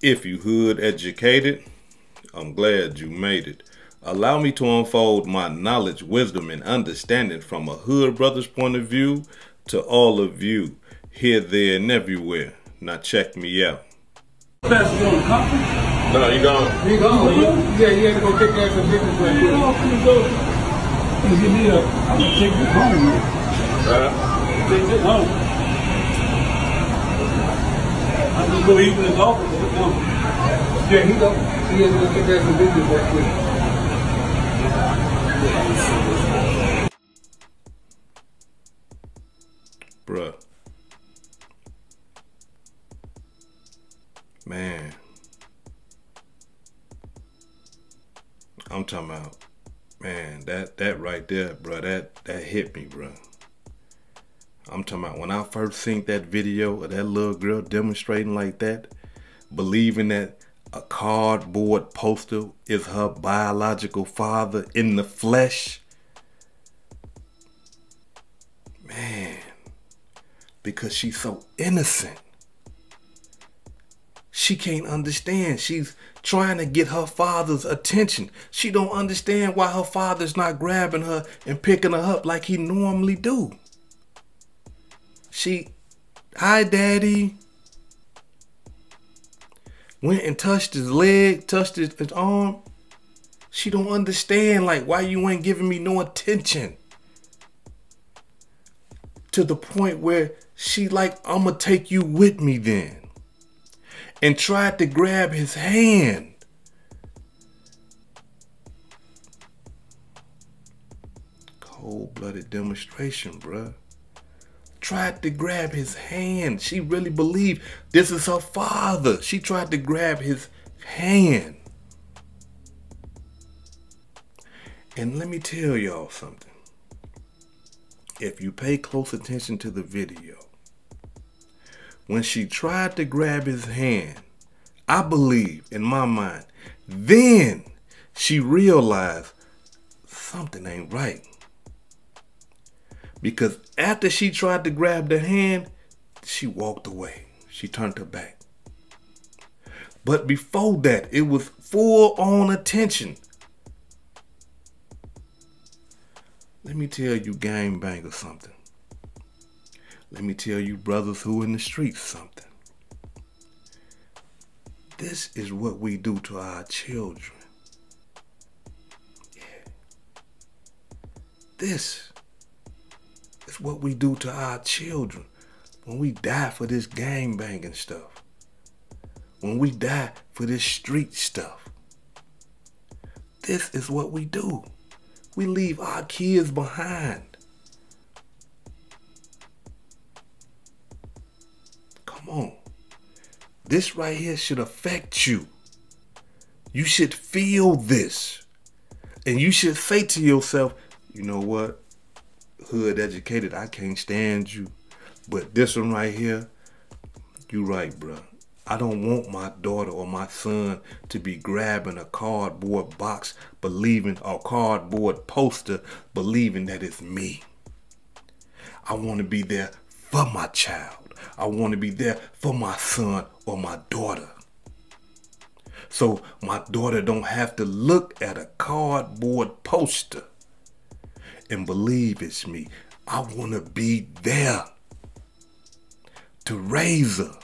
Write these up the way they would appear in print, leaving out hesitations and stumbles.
If you hood educated, I'm glad you made it. Allow me to unfold my knowledge, wisdom, and understanding from a hood brother's point of view to all of you, here, there, and everywhere. Now check me out. Pastor on the conference? No, you gone. You gone? Yeah, you had to go take that for business right quick. I'm gonna take this home, man. Take this home. I'm just gonna eat in his office. Yeah, he go. He has to go take that for business right quick. Bruh. Man. I'm talking about, man, that right there, bruh, that hit me, bruh. I'm talking about when I first seen that video of that little girl demonstrating like that, believing that a cardboard poster is her biological father in the flesh. Man, because she's so innocent. She can't understand. She's trying to get her father's attention. She don't understand why her father's not grabbing her and picking her up like he normally do. She, hi daddy, went and touched his leg, touched his arm. She don't understand like why you ain't giving me no attention. To the point where she like, I'ma take you with me then. And tried to grab his hand. Cold-blooded demonstration, bruh. Tried to grab his hand. She really believed this is her father. She tried to grab his hand. And let me tell y'all something. If you pay close attention to the video, when she tried to grab his hand, I believe in my mind, then she realized something ain't right. Because after she tried to grab the hand, she walked away. She turned her back. But before that, it was full on attention. Let me tell you gangbangers something. Let me tell you brothers who in the streets something. This is what we do to our children. Yeah. This is what we do to our children when we die for this gangbanging stuff. When we die for this street stuff. This is what we do. We leave our kids behind. Come on. This right here should affect you. You should feel this. And you should say to yourself, you know what? Hood educated, I can't stand you. But this one right here, you right, bruh. I don't want my daughter or my son to be grabbing a cardboard box, believing, or cardboard poster, believing that it's me. I want to be there for my child. I want to be there for my son or my daughter. So my daughter don't have to look at a cardboard poster and believe it's me. I want to be there to raise her,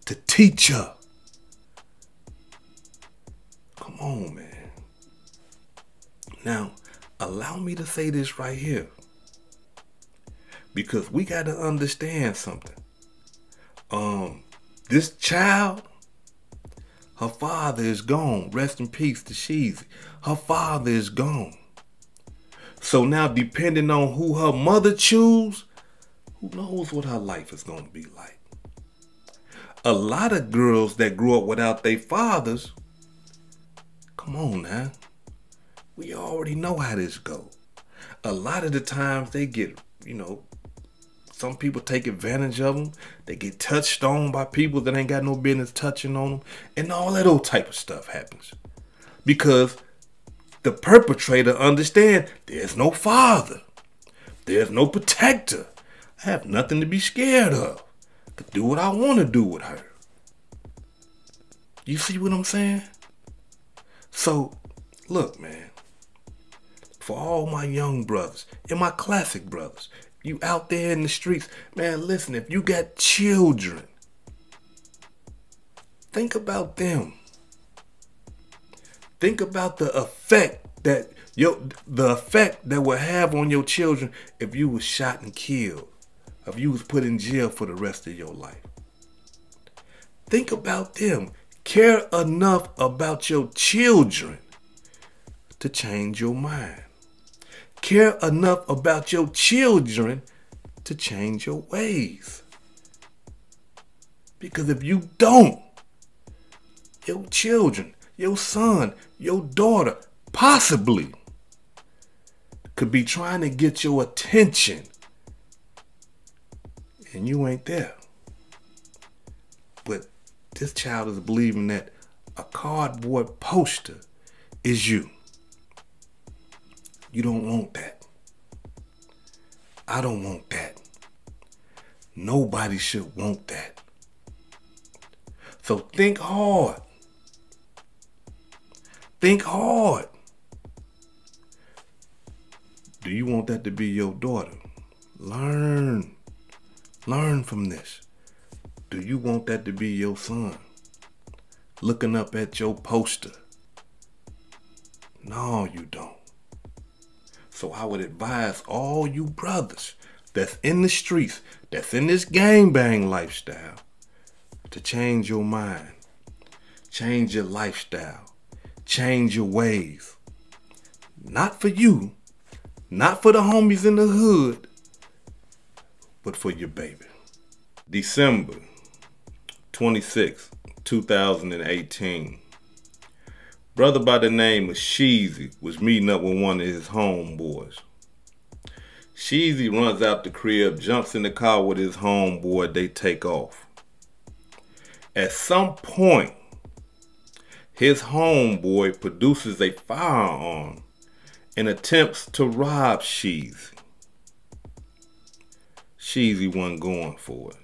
to teach her. Come on, man. Now, allow me to say this right here. Because we got to understand something. This child, her father is gone. Rest in peace to Sheezy. Her father is gone. So now, depending on who her mother choose, who knows what her life is going to be like. A lot of girls that grew up without their fathers, come on now. We already know how this goes. A lot of the times they get, you know, some people take advantage of them. They get touched on by people that ain't got no business touching on them. And all that old type of stuff happens. Because the perpetrator understands there's no father. There's no protector. I have nothing to be scared of. I could do what I want to do with her. You see what I'm saying? So, look, man. For all my young brothers and my classic brothers, you out there in the streets, man, listen, if you got children, think about them. Think about the effect that would have on your children if you was shot and killed, if you was put in jail for the rest of your life. Think about them. Care enough about your children to change your mind. Care enough about your children to change your ways. Because if you don't, your children, your son, your daughter, possibly could be trying to get your attention and you ain't there. But this child is believing that a cardboard poster is you. You don't want that. I don't want that. Nobody should want that. So think hard. Think hard. Do you want that to be your daughter? Learn. Learn from this. Do you want that to be your son? Looking up at your poster? No, you don't. So I would advise all you brothers that's in the streets, that's in this gangbang lifestyle, to change your mind, change your lifestyle, change your ways. Not for you, not for the homies in the hood, but for your baby. December 26, 2018. Brother by the name of Sheezy was meeting up with one of his homeboys. Sheezy runs out the crib, jumps in the car with his homeboy, they take off. At some point, his homeboy produces a firearm and attempts to rob Sheezy. Sheezy wasn't going for it.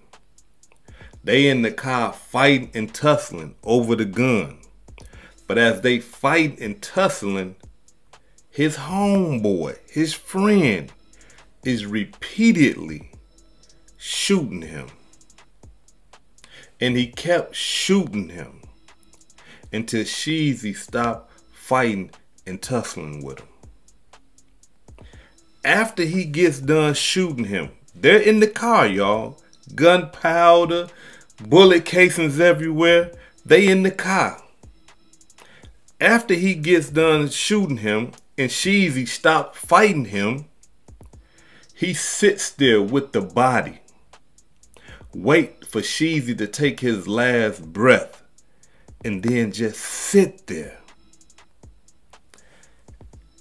They in the car fighting and tussling over the gun. But as they fight and tussling, his homeboy, his friend, is repeatedly shooting him. And he kept shooting him until Sheezy stopped fighting and tussling with him. After he gets done shooting him, they're in the car, y'all. Gunpowder, bullet casings everywhere. They in the car. After he gets done shooting him and Sheezy stopped fighting him, he sits there with the body. Wait for Sheezy to take his last breath and then just sit there.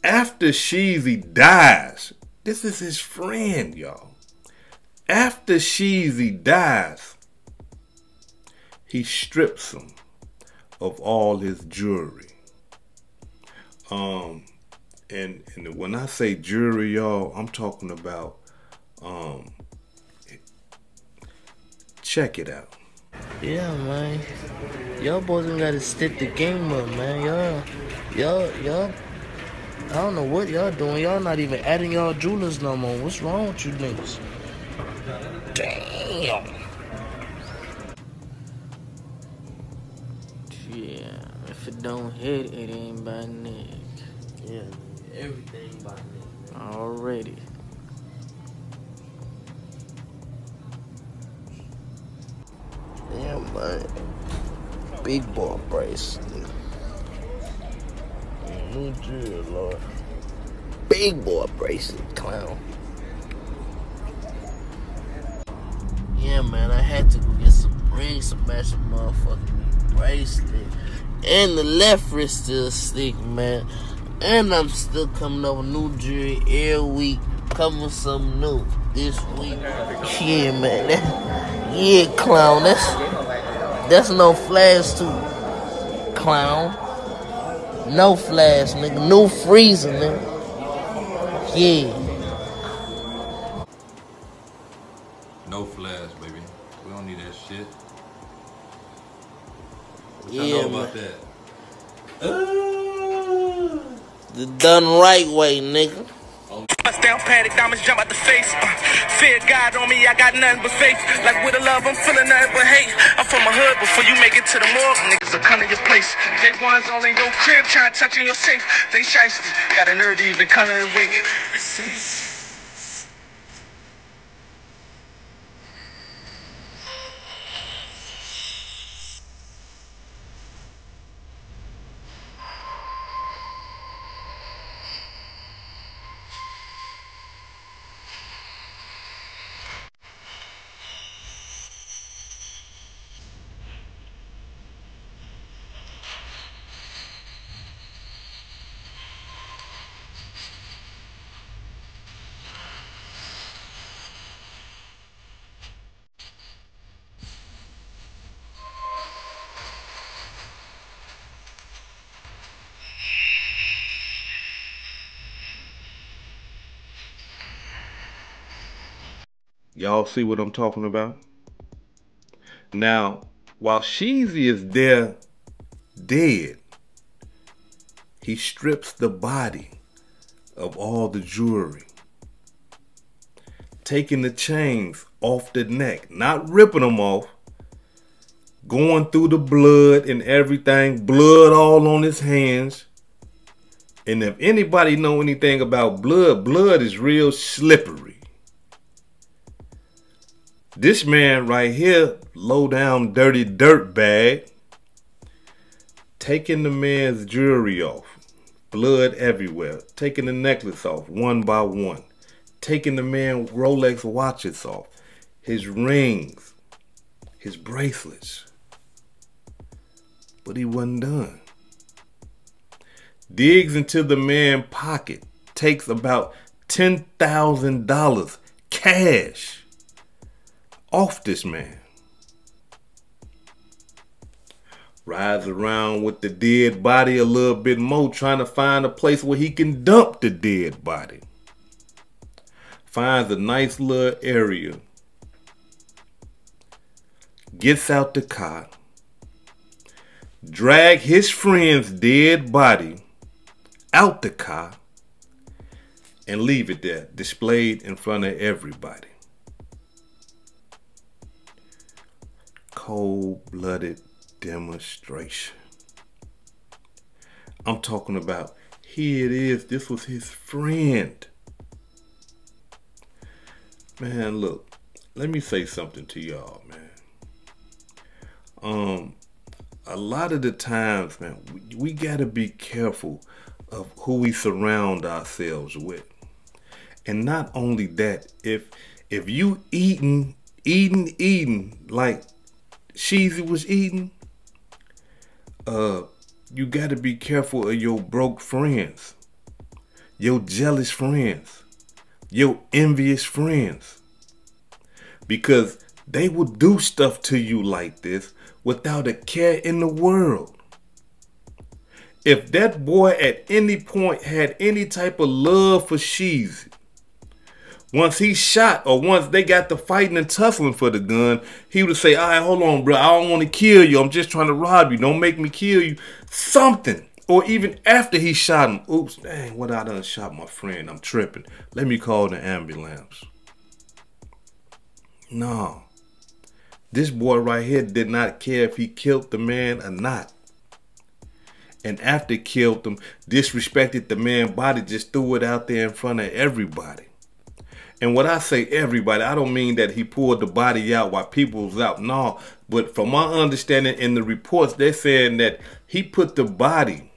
After Sheezy dies, this is his friend, y'all. After Sheezy dies, he strips him of all his jewelry. And when I say jewelry, y'all, I'm talking about, check it out. Yeah, man. Y'all boys ain't gotta stick the game up, man. Y'all, I don't know what y'all doing. Y'all not even adding y'all jewelers no more. What's wrong with you niggas? Damn. Yeah, if it don't hit, it ain't by Nick. Yeah, everything by Nick. Already. Damn, man. Big boy bracelet. New drill, Lord. Big boy bracelet, clown. Yeah, man, I had to go get some matching motherfucking bracelet. And the left wrist still stick, man. And I'm still coming up with new jewelry every week. Coming with something new this week. Yeah, man. Yeah, clown. That's no flash too, clown. No flash, nigga. No freezer, nigga. Yeah. No flash, baby. We don't need that shit. Yeah, about that? The done right way, nigga. Bust down, panic, diamonds jump out the face. Fear God on me, I got nothing but faith. Like with a love, I'm feeling nothing but hate. I'm from a hood, before you make it to the morgue, niggas will come to your place. They ones all in your crib, trying to touch in your safe. They shiesty, got a nerve to even come in and wait. Y'all see what I'm talking about? Now, while Sheezy is there dead, he strips the body of all the jewelry, taking the chains off the neck, not ripping them off, going through the blood and everything, blood all on his hands. And if anybody know anything about blood, blood is real slippery. This man right here, low down dirty dirt bag, taking the man's jewelry off, blood everywhere, taking the necklace off one by one, taking the man Rolex watches off, his rings, his bracelets. But he wasn't done. Digs into the man's pocket, takes about $10,000 cash off this man. Rides around with the dead body a little bit more, trying to find a place where he can dump the dead body. Finds a nice little area. Gets out the car. Drag his friend's dead body out the car and leave it there, displayed in front of everybody. Cold-blooded demonstration. I'm talking about, here it is, this was his friend. Man, look, let me say something to y'all, man. A lot of the times, man, we gotta be careful of who we surround ourselves with. And not only that, if you eating like Sheezy was eating, you gotta be careful of your broke friends, your jealous friends, your envious friends, because they will do stuff to you like this without a care in the world. If that boy at any point had any type of love for Sheezy, once he shot or once they got to fighting and tussling for the gun, he would say, all right, hold on, bro. I don't want to kill you. I'm just trying to rob you. Don't make me kill you. Something. Or even after he shot him, oops, dang, what I done shot my friend. I'm tripping. Let me call the ambulance. No. This boy right here did not care if he killed the man or not. And after he killed him, disrespected the man's body, just threw it out there in front of everybody. And when I say everybody, I don't mean that he pulled the body out while people was out. No, but from my understanding in the reports, they're saying that he put the body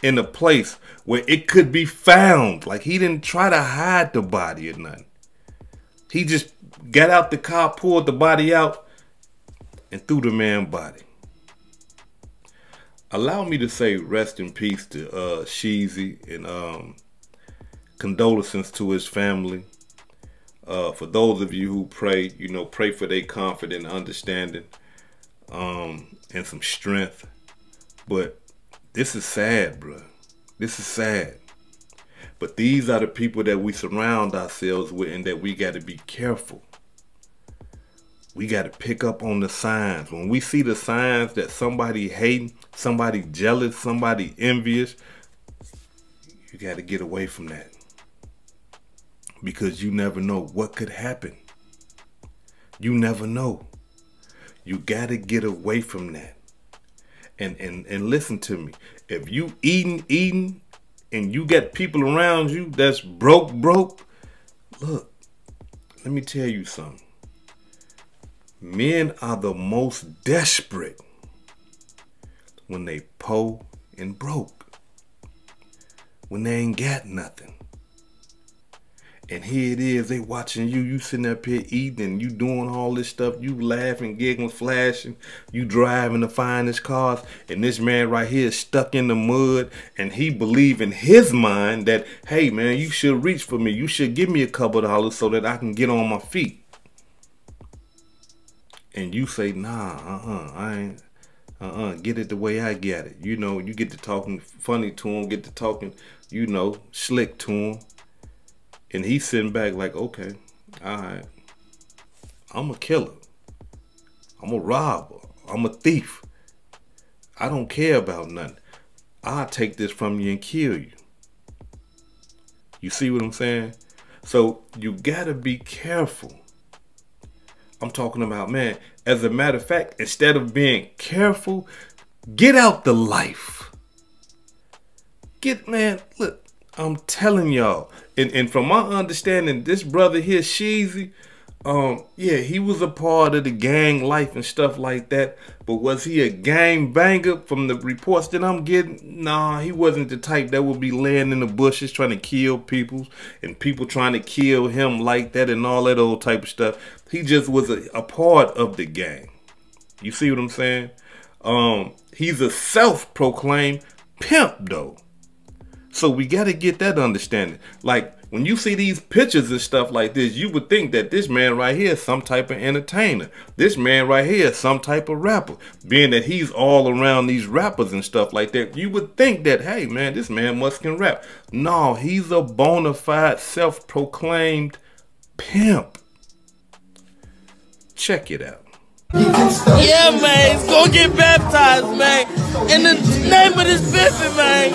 in a place where it could be found. Like he didn't try to hide the body or nothing. He just got out the car, pulled the body out, and threw the man's body. Allow me to say rest in peace to Sheezy and condolences to his family. For those of you who pray, you know, pray for their confidence and understanding and some strength. But this is sad, bro. This is sad. But these are the people that we surround ourselves with and that we got to be careful. We got to pick up on the signs. When we see the signs that somebody hating, somebody jealous, somebody envious, you got to get away from that. Because you never know what could happen. You never know. You got to get away from that. And listen to me. If you eating, and you got people around you that's broke, look, let me tell you something. Men are the most desperate when they poor and broke. When they ain't got nothing. And here it is, they watching you. You sitting up here eating and you doing all this stuff. You laughing, giggling, flashing. You driving the finest cars. And this man right here is stuck in the mud. And he believe in his mind that, hey man, you should reach for me. You should give me a couple dollars so that I can get on my feet. And you say, nah, I ain't. Get it the way I get it. You know, you get to talking funny to him, get to talking, you know, slick to him. And he's sitting back like, okay, all right, I'm a killer. I'm a robber. I'm a thief. I don't care about nothing. I'll take this from you and kill you. You see what I'm saying? So you gotta be careful. I'm talking about, man, as a matter of fact, instead of being careful, get out the life. Man, look, I'm telling y'all, and from my understanding, this brother here, Sheezy, yeah, he was a part of the gang life and stuff like that. But was he a gang banger? From the reports that I'm getting, nah, he wasn't the type that would be laying in the bushes trying to kill people and people trying to kill him like that and all that old type of stuff. He just was a part of the gang. You see what I'm saying? He's a self-proclaimed pimp though. So we got to get that understanding. Like, when you see these pictures and stuff like this, you would think that this man right here is some type of entertainer. This man right here is some type of rapper. Being that he's all around these rappers and stuff like that, you would think that, hey, man, this man must can rap. No, he's a bona fide, self-proclaimed pimp. Check it out. Yeah, man, it's gonna get baptized, man. In the name of this biffy, man.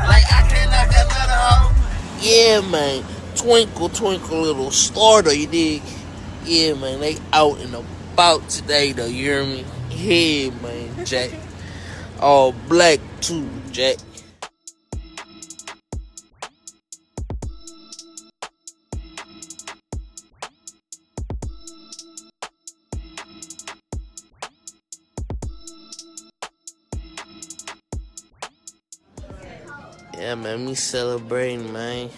Like, I can't knock another hoe. Yeah, man. Twinkle, twinkle, little star, though, you dig? Yeah, man, they out and about today, though, you hear me? Yeah, man, Jack. All black, too, Jack. Yeah, man, me celebrating, man.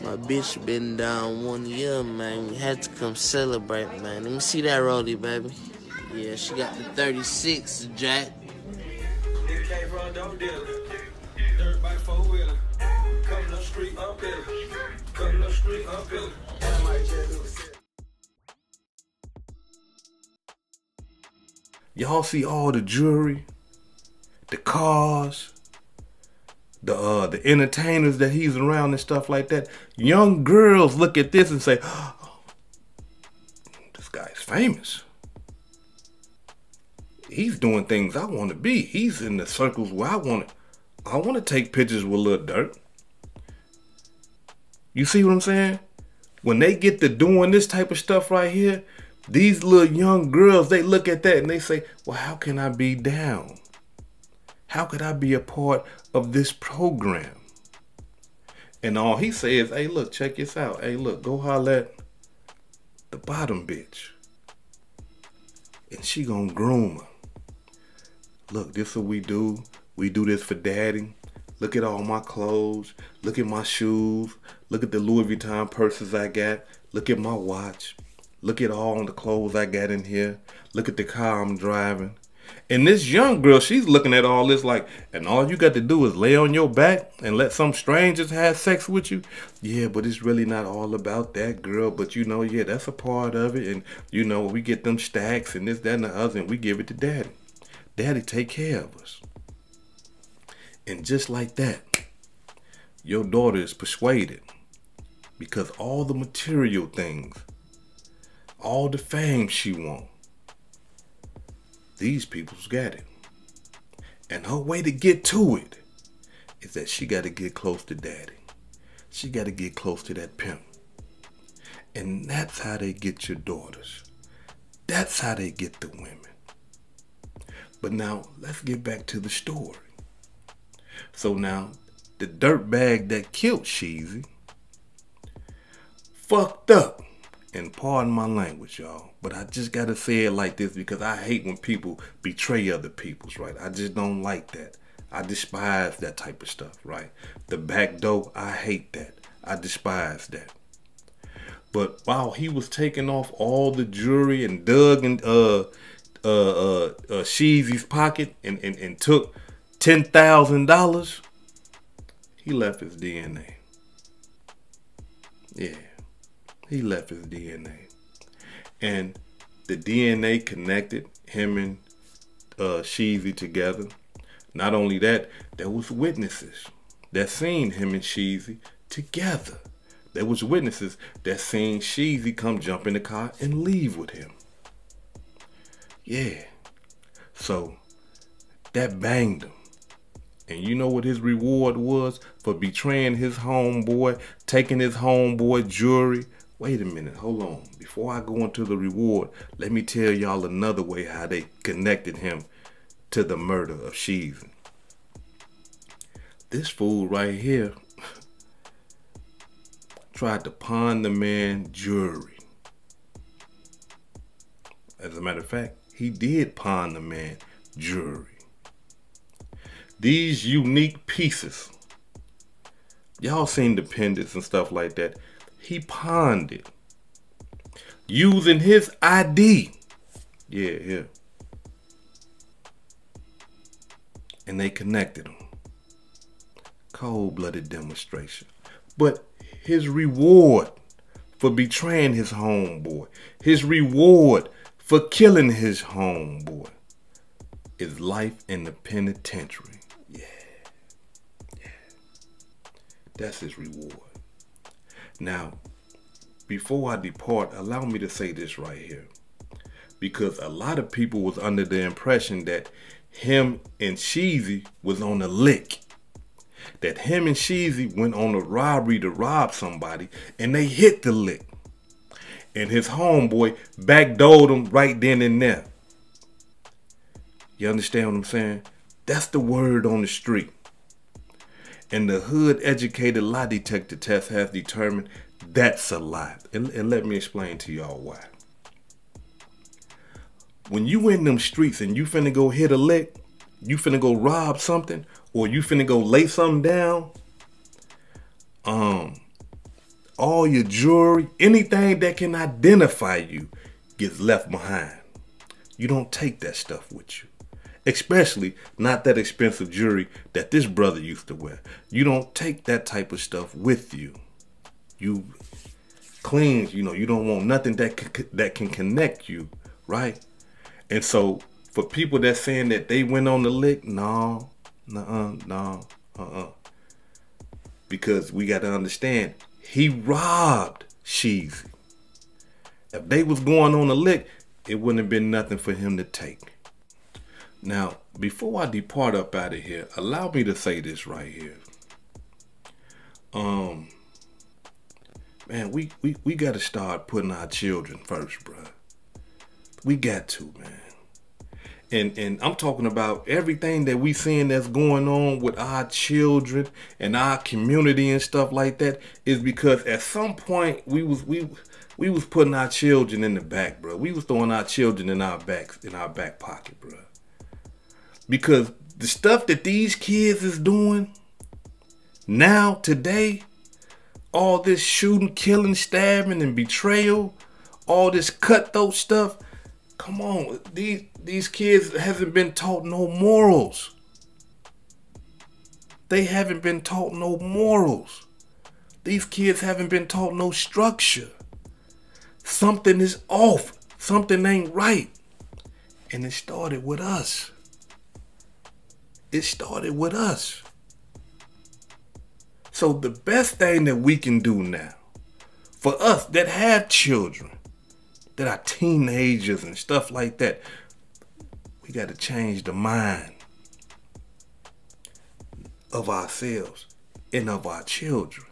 My bitch been down 1 year, man. We had to come celebrate, man. Let me see that rollie, baby. Yeah, she got the 36, Jack. Y'all see all the jewelry, the cars, the entertainers that he's around and stuff like that. Young girls look at this and say, oh, this guy's famous. He's doing things I want to be. He's in the circles where I want to take pictures with Lil Durk. You see what I'm saying? When they get to doing this type of stuff right here, these little young girls, they look at that and they say, well, how can I be down? How could I be a part of this program? And all he says, hey, look, check this out. Hey, look, go holler at the bottom bitch. And she gonna groom her. Look, this is what we do. We do this for daddy. Look at all my clothes. Look at my shoes. Look at the Louis Vuitton purses I got. Look at my watch. Look at all the clothes I got in here. Look at the car I'm driving. And this young girl, she's looking at all this like, and all you got to do is lay on your back and let some strangers have sex with you? Yeah, but it's really not all about that, girl. But you know, yeah, that's a part of it. And you know, we get them stacks and this, that, and the other, and we give it to daddy. Daddy take care of us. And just like that, your daughter is persuaded, because all the material things, all the fame she wants, these people's got it. And her way to get to it is that she got to get close to daddy. She got to get close to that pimp. And that's how they get your daughters. That's how they get the women. But now, let's get back to the story. So now, the dirtbag that killed Sheezy fucked up. And pardon my language, y'all, but I just gotta say it like this because I hate when people betray other people's, right? I just don't like that. I despise that type of stuff, right? The back door, I hate that. I despise that. But while he was taking off all the jewelry and dug in Sheezy's pocket and took $10,000, he left his DNA. Yeah. He left his DNA. And the DNA connected him and Sheezy together. Not only that, there was witnesses that seen him and Sheezy together. There was witnesses that seen Sheezy come jump in the car and leave with him. Yeah. So, that banged him. And you know what his reward was for betraying his homeboy, taking his homeboy jewelry? Wait a minute, hold on. Before I go into the reward, let me tell y'all another way how they connected him to the murder of Sheezy. This fool right here tried to pawn the man jewelry. As a matter of fact, he did pawn the man jewelry. These unique pieces, y'all seen the pendants and stuff like that. He pawned it using his ID. Yeah. And they connected him. Cold-blooded demonstration. But his reward for betraying his homeboy, his reward for killing his homeboy, is life in the penitentiary. Yeah. That's his reward. Now, before I depart, allow me to say this right here. Because a lot of people was under the impression that him and Sheezy was on a lick. That him and Sheezy went on a robbery to rob somebody and they hit the lick. And his homeboy backdoored him right then and there. You understand what I'm saying? That's the word on the street. And the hood educated lie detector test has determined that's a lie. And let me explain to y'all why. When you in them streets and you finna go hit a lick, you finna go rob something, or you finna go lay something down, all your jewelry, anything that can identify you gets left behind. You don't take that stuff with you. Especially not that expensive jewelry that this brother used to wear. You don't take that type of stuff with you. You clean, you don't want nothing that can connect you, right? And so for people that saying that they went on the lick, no. Because we got to understand, he robbed Sheezy. If they was going on a lick, it wouldn't have been nothing for him to take. Now, before I depart up out of here, allow me to say this right here. Man, we got to start putting our children first, bro. We got to, man. And I'm talking about everything that we seeing that's going on with our children and our community and stuff like that is because at some point we was putting our children in the back, bro. We was throwing our children in our back pocket, bro. Because the stuff that these kids is doing now, today, all this shooting, killing, stabbing, and betrayal, all this cutthroat stuff, come on, these kids haven't been taught no morals. They haven't been taught no morals. These kids haven't been taught no structure. Something is off. Something ain't right. And it started with us. It started with us. So the best thing that we can do now, for us that have children, that are teenagers and stuff like that, we got to change the mind of ourselves and of our children.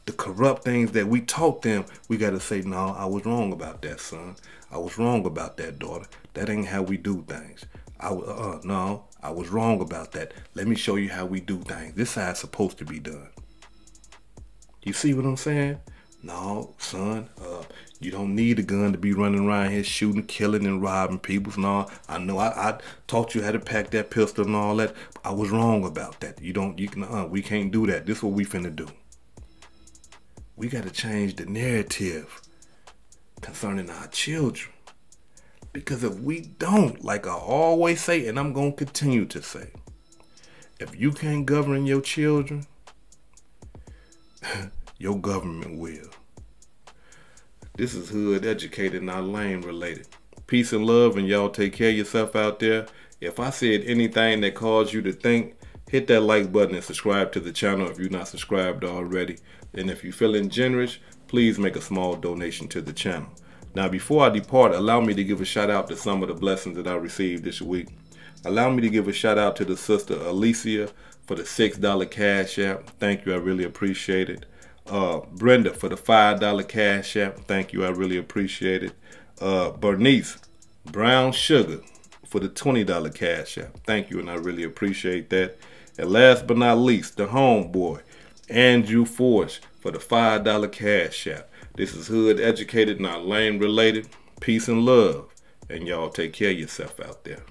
The corrupt things that we taught them, we got to say, no, I was wrong about that, son. I was wrong about that, daughter. That ain't how we do things. No, I was wrong about that. Let me show you how we do things. This is how it's supposed to be done. You see what I'm saying? No, son, you don't need a gun to be running around here shooting, killing, and robbing people. No, I know I taught you how to pack that pistol and all that. I was wrong about that. We can't do that. This is what we finna do. We got to change the narrative concerning our children. Because if we don't, like I always say, and I'm going to continue to say, if you can't govern your children, your government will. This is Hood Educated, not Lane Related. Peace and love, and y'all take care of yourself out there. If I said anything that caused you to think, hit that like button and subscribe to the channel if you're not subscribed already. And if you're feeling generous, please make a small donation to the channel. Now, before I depart, allow me to give a shout out to some of the blessings that I received this week. Allow me to give a shout out to the sister Alicia for the $6 Cash App. Thank you, I really appreciate it. Brenda for the $5 Cash App. Thank you, I really appreciate it. Bernice Brown Sugar for the $20 Cash App. Thank you, and I really appreciate that. And last but not least, the homeboy Andrew Forge for the $5 Cash App. This is Hood Educated, not Lane Related. Peace and love, and y'all take care of yourself out there.